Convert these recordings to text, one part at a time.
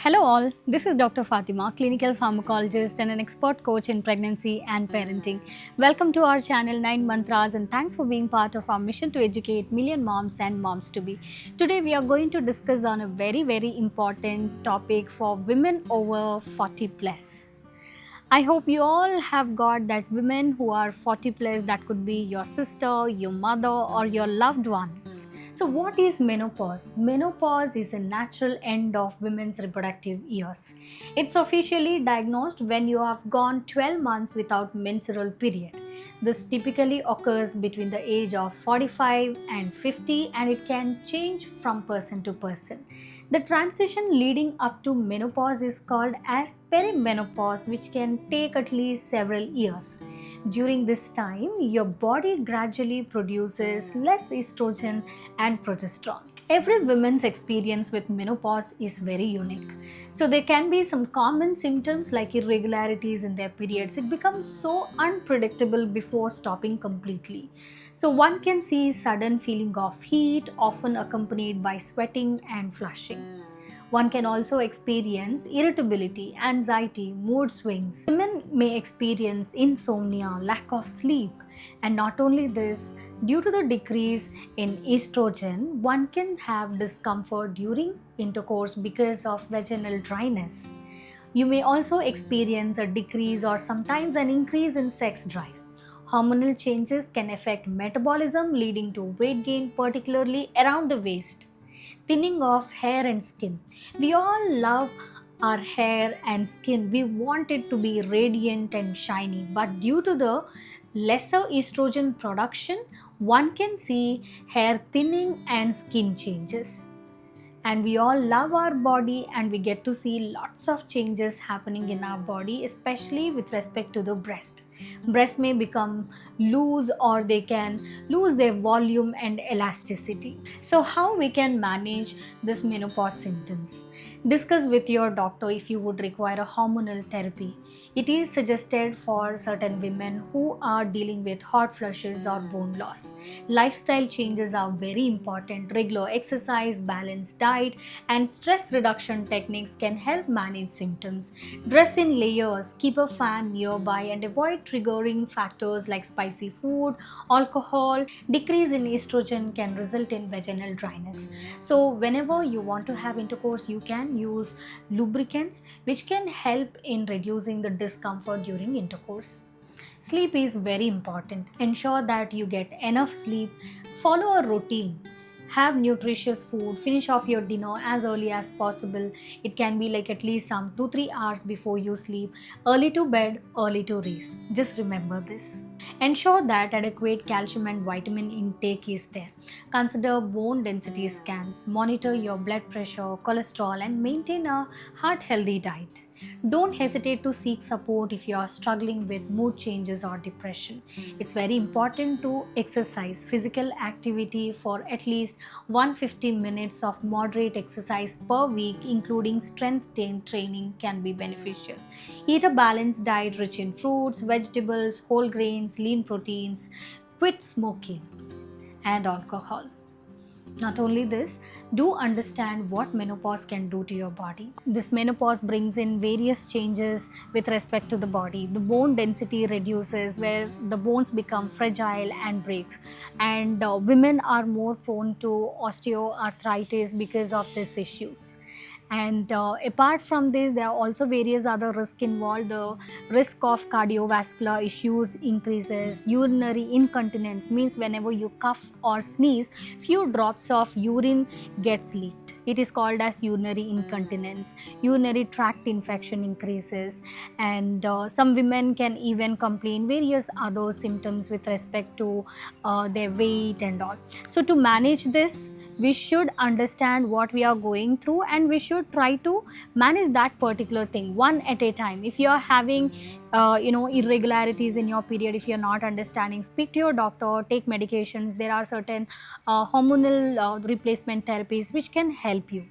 Hello all, this is Dr. Fathima, clinical pharmacologist and an expert coach in pregnancy and parenting. Welcome to our channel 9 Mantras and thanks for being part of our mission to educate million moms and moms to be. Today we are going to discuss on a very important topic for women over 40 plus. I hope you all have got that women who are 40 plus, that could be your sister, your mother or your loved one. So what is menopause? Menopause is a natural end of women's reproductive years. It's officially diagnosed when you have gone 12 months without menstrual period. This typically occurs between the age of 45 and 50 and it can change from person to person. The transition leading up to menopause is called as perimenopause, which can take at least several years. During this time, your body gradually produces less estrogen and progesterone. Every woman's experience with menopause is very unique. So there can be some common symptoms like irregularities in their periods. It becomes so unpredictable before stopping completely. So one can see sudden feeling of heat, often accompanied by sweating and flushing. One can also experience irritability, anxiety, mood swings. Women may experience insomnia, lack of sleep, and not only this, due to the decrease in estrogen, one can have discomfort during intercourse because of vaginal dryness. You may also experience a decrease or sometimes an increase in sex drive. Hormonal changes can affect metabolism, leading to weight gain, particularly around the waist. Thinning of hair and skin. We all love our hair and skin. We want it to be radiant and shiny, but due to the lesser estrogen production, one can see hair thinning and skin changes. And we all love our body and we get to see lots of changes happening in our body, especially with respect to the breast. Breast may become loose or they can lose their volume and elasticity. So how we can manage this menopause symptoms? Discuss with your doctor if you would require a hormonal therapy. It is suggested for certain women who are dealing with hot flushes or bone loss. Lifestyle changes are very important. Regular exercise, balanced diet, and stress reduction techniques can help manage symptoms. Dress in layers, keep a fan nearby, and avoid triggering factors like spicy food, alcohol. Decrease in estrogen can result in vaginal dryness. So, whenever you want to have intercourse, you can use lubricants which can help in reducing the discomfort during intercourse. Sleep is very important. Ensure that you get enough sleep. Follow a routine. Have nutritious food. Finish off your dinner as early as possible. It can be like at least some 2-3 hours before you sleep. Early to bed, early to raise. Just remember this. Ensure that adequate calcium and vitamin intake is there. Consider bone density scans. Monitor your blood pressure, cholesterol, and maintain a heart healthy diet. Don't hesitate to seek support if you are struggling with mood changes or depression. It's very important to exercise. Physical activity for at least 150 minutes of moderate exercise per week, including strength training, can be beneficial. Eat a balanced diet rich in fruits, vegetables, whole grains, lean proteins. Quit smoking and alcohol. Not only this, do understand what menopause can do to your body. This menopause brings in various changes with respect to the body. The bone density reduces, where the bones become fragile and breaks. And women are more prone to osteoarthritis because of these issues. And apart from this, there are also various other risks involved. The risk of cardiovascular issues increases. Urinary incontinence means whenever you cough or sneeze, few drops of urine gets leaked. It is called as urinary incontinence. Urinary tract infection increases, and some women can even complain various other symptoms with respect to their weight and all. So to manage this, we should understand what we are going through and we should try to manage that particular thing one at a time. If you are having irregularities in your period, if you are not understanding, speak to your doctor, take medications. There are certain hormonal replacement therapies which can help you.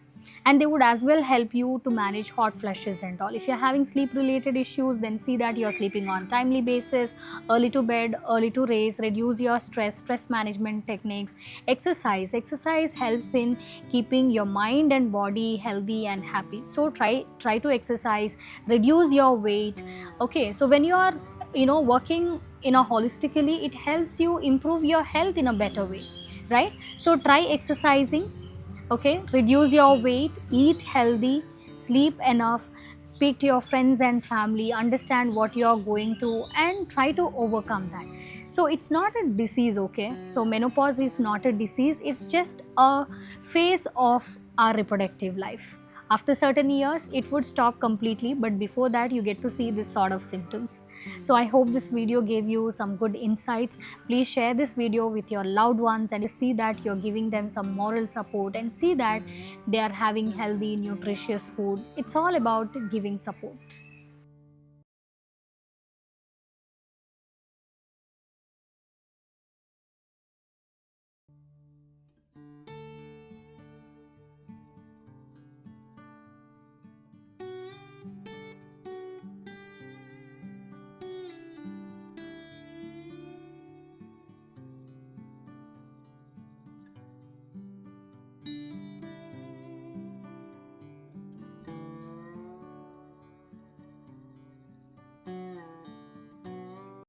and they would as well help you to manage hot flushes and all. If you're having sleep related issues, then see that you're sleeping on timely basis, early to bed, early to raise, reduce your stress management techniques. Exercise helps in keeping your mind and body healthy and happy. So try to exercise, reduce your weight. Okay, so when you are working in a holistically, it helps you improve your health in a better way, right? So try exercising. Okay, reduce your weight, eat healthy, sleep enough, speak to your friends and family, understand what you're going through, and try to overcome that. So it's not a disease, okay? So menopause is not a disease, it's just a phase of our reproductive life. After certain years it would stop completely, but before that you get to see this sort of symptoms. So I hope this video gave you some good insights. Please share this video with your loved ones and see that you're giving them some moral support, and see that they are having healthy nutritious food. It's all about giving support.